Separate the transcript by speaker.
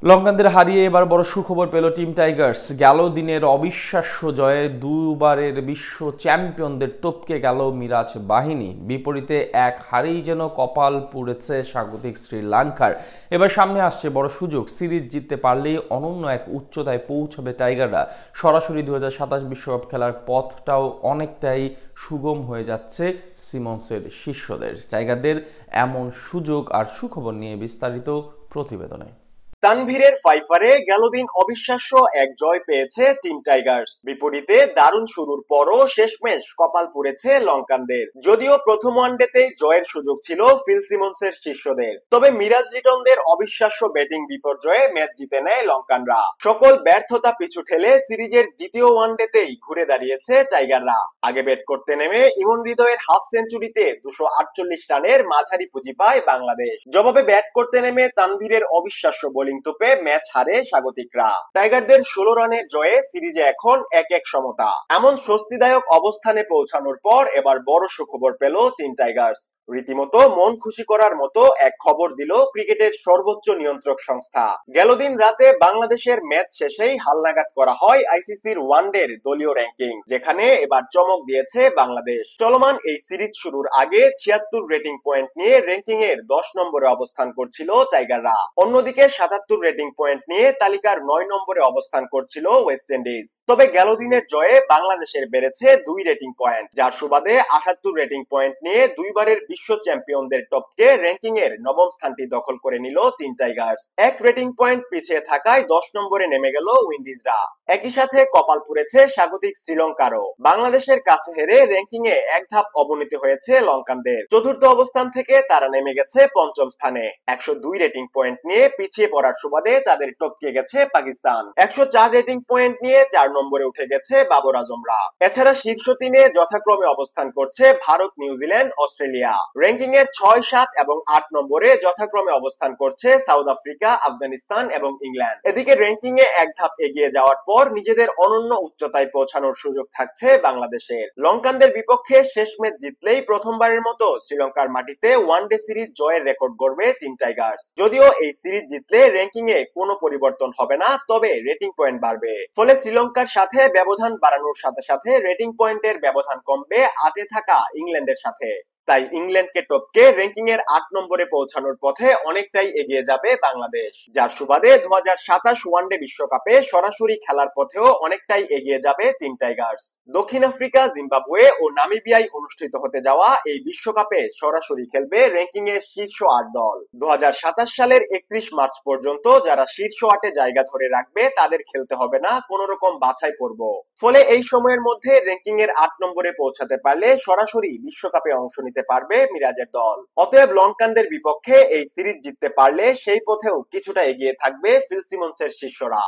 Speaker 1: লঙ্কানদের হারিয়ে এবার বড় সুখবর পেল টিম টাইগার্স। গেল দিনের অবিশ্বাস্য জয়ে দুবারের বিশ্ব চ্যাম্পিয়নদের টপকে গেল মিরাজ বাহিনী। বিপরীতে এক হারেই যেন কপাল পুড়েছে স্বাগতিক শ্রীলঙ্কার। এবার সামনে আসছে বড় সুযোগ। সিরিজ জিততে পারলেই অনন্য এক উচ্চতায় পৌঁছাবে টাইগাররা। সরাসরি 2027 বিশ্বকাপ খেলার পথটাও অনেকটাই সুগম হয়ে যাচ্ছে সিমন্সের শিষ্যদের। টাইগারদের এমন সুযোগ আর সুখবর নিয়ে বিস্তারিত প্রতিবেদনে।
Speaker 2: তানভীরের ফাইফারে গেল দিন অবিশ্বাস্য এক জয় পেয়েছে টিম টাইগার্স। বিপরীতে দারুণ শুরুর পরও শেষমেশ কপাল পুড়েছে লঙ্কানদের। যদিও প্রথম ওয়ানডেতেই জয়ের সুযোগ ছিল ফিল সিমন্সের শিষ্যদের, তবে মিরাজ লিটনদের অবিশ্বাস্য ব্যাটিং বিপর্যয়ে ম্যাচ জিতে নেয় লঙ্কানরা। সকল ব্যর্থতা পিছু ঠেলে সিরিজের দ্বিতীয় ওয়ানডেতেই ঘুরে দাঁড়িয়েছে টাইগাররা। আগে ব্যাট করতে নেমে ইমন হৃদয়ের হাফ সেঞ্চুরিতে 248 রানের মাঝারি পুঁজি পায় বাংলাদেশ। জবাবে ব্যাট করতে নেমে তানভীরের অবিশ্বাস্য বোলিং তোপে ম্যাচ হারে স্বাগতিকরা। টাইগারদের 16 রানের জয়ে সিরিজে এখন 1-1 সমতা। এমন স্বস্তিদায়ক অবস্থানে পৌঁছানোর পর এবার বড় সুখবর পেল টিম টাইগার্স। রীতিমতো মন খুশি করার মতো এক খবর দিল ক্রিকেটের সর্বোচ্চ নিয়ন্ত্রক সংস্থা। গেল দিন রাতে বাংলাদেশের ম্যাচ শেষেই হালনাগাদ করা হয় আইসিসির ওয়ানডের দলীয় র্যাঙ্কিং, যেখানে এবার চমক দিয়েছে বাংলাদেশ। চলমান এই সিরিজ শুরুর আগে 76 রেটিং পয়েন্ট নিয়ে র্যাঙ্কিং এর 10 নম্বরে অবস্থান করছিল টাইগাররা। অন্যদিকে 77 রেটিং পয়েন্ট নিয়ে তালিকার 9 নম্বরে অবস্থান করছিল ওয়েস্ট ইন্ডিজ। তবে গেল দিনের জয়ে বাংলাদেশের বেড়েছে 2 রেটিং পয়েন্ট, যার সুবাদে 78 রেটিং পয়েন্ট নিয়ে দুইবারের বিশ্ব চ্যাম্পিয়নদের টপকে র্যাঙ্কিং এর নবম স্থানটি দখল করে নিল টিম টাইগার্স। 1 রেটিং পয়েন্ট পিছিয়ে থাকায় 10 নম্বরে নেমে গেল উইন্ডিজরা। একই সাথে কপাল পুড়েছে স্বাগতিক শ্রীলঙ্কারও। বাংলাদেশের কাছে হেরে র্যাঙ্কিং এ এক ধাপ অবনতি হয়েছে লঙ্কানদের। চতুর্থ অবস্থান থেকে তারা নেমে গেছে পঞ্চম স্থানে। 102 রেটিং পয়েন্ট নিয়ে পিছিয়ে পড়ার সুবাদে তাদের টপকে গেছে পাকিস্তান। 104 রেটিং পয়েন্ট নিয়ে 4 নম্বরে উঠে গেছে বাবর আজমরা। এছাড়া শীর্ষ 3 এ যথাক্রমে অবস্থান করছে ভারত, নিউজিল্যান্ড, অস্ট্রেলিয়া। র্যাঙ্কিং এর 6, 7 এবং 8 নম্বরে যথাক্রমে অবস্থান করছে সাউথ আফ্রিকা, আফগানিস্তান এবং ইংল্যান্ড। এদিকে র্যাঙ্কিং এ এক ধাপ এগিয়ে যাওয়ার পর নিজেদের অনন্য উচ্চতায় পৌঁছানোর সুযোগ থাকছে বাংলাদেশের। লঙ্কানদের বিপক্ষে শেষ ম্যাচ জিতলেই প্রথমবারের মতো শ্রীলঙ্কার মাটিতে ওয়ানডে সিরিজ জয়ের রেকর্ড গড়বে টিম টাইগার্স। যদিও এই সিরিজ জিতলে র্যাঙ্কিং এ কোনো পরিবর্তন হবে না, তবে রেটিং পয়েন্ট বাড়বে। ফলে শ্রীলঙ্কার সাথে ব্যবধান বাড়ানোর সাথে সাথে রেটিং পয়েন্টের ব্যবধান কমবে 8 এ থাকা ইংল্যান্ডের সাথে। তাই ইংল্যান্ডকে টপকে র্যাঙ্কিং এর 8 নম্বরে পৌঁছানোর পথে অনেকটাই এগিয়ে যাবে বাংলাদেশ, যার সুবাদে 2027 ওয়ানডে বিশ্বকাপে সরাসরি খেলার পথেও অনেকটাই এগিয়ে যাবে টিম টাইগার্স। দক্ষিণ আফ্রিকা, জিম্বাবুয়ে ও নামিবিয়ায় অনুষ্ঠিত হতে যাওয়া এই বিশ্বকাপে সরাসরি খেলবে র্যাঙ্কিং এর শীর্ষ 8 দল। 2027 সালের 31 মার্চ পর্যন্ত যারা শীর্ষ 8 এ জায়গা ধরে রাখবে তাদের খেলতে হবে না কোনো রকম বাছাই পর্ব। ফলে এই সময়ের মধ্যে র্যাঙ্কিং এর 8 নম্বরে পৌঁছাতে পারলে সরাসরি বিশ্বকাপে অংশ নিতে পারবে মিরাজের দল। অতএব লঙ্কানদের বিপক্ষে এই সিরিজ জিততে পারলে সেই পথেও কিছুটা এগিয়ে থাকবে ফিল সিমন্সের শিষ্যরা।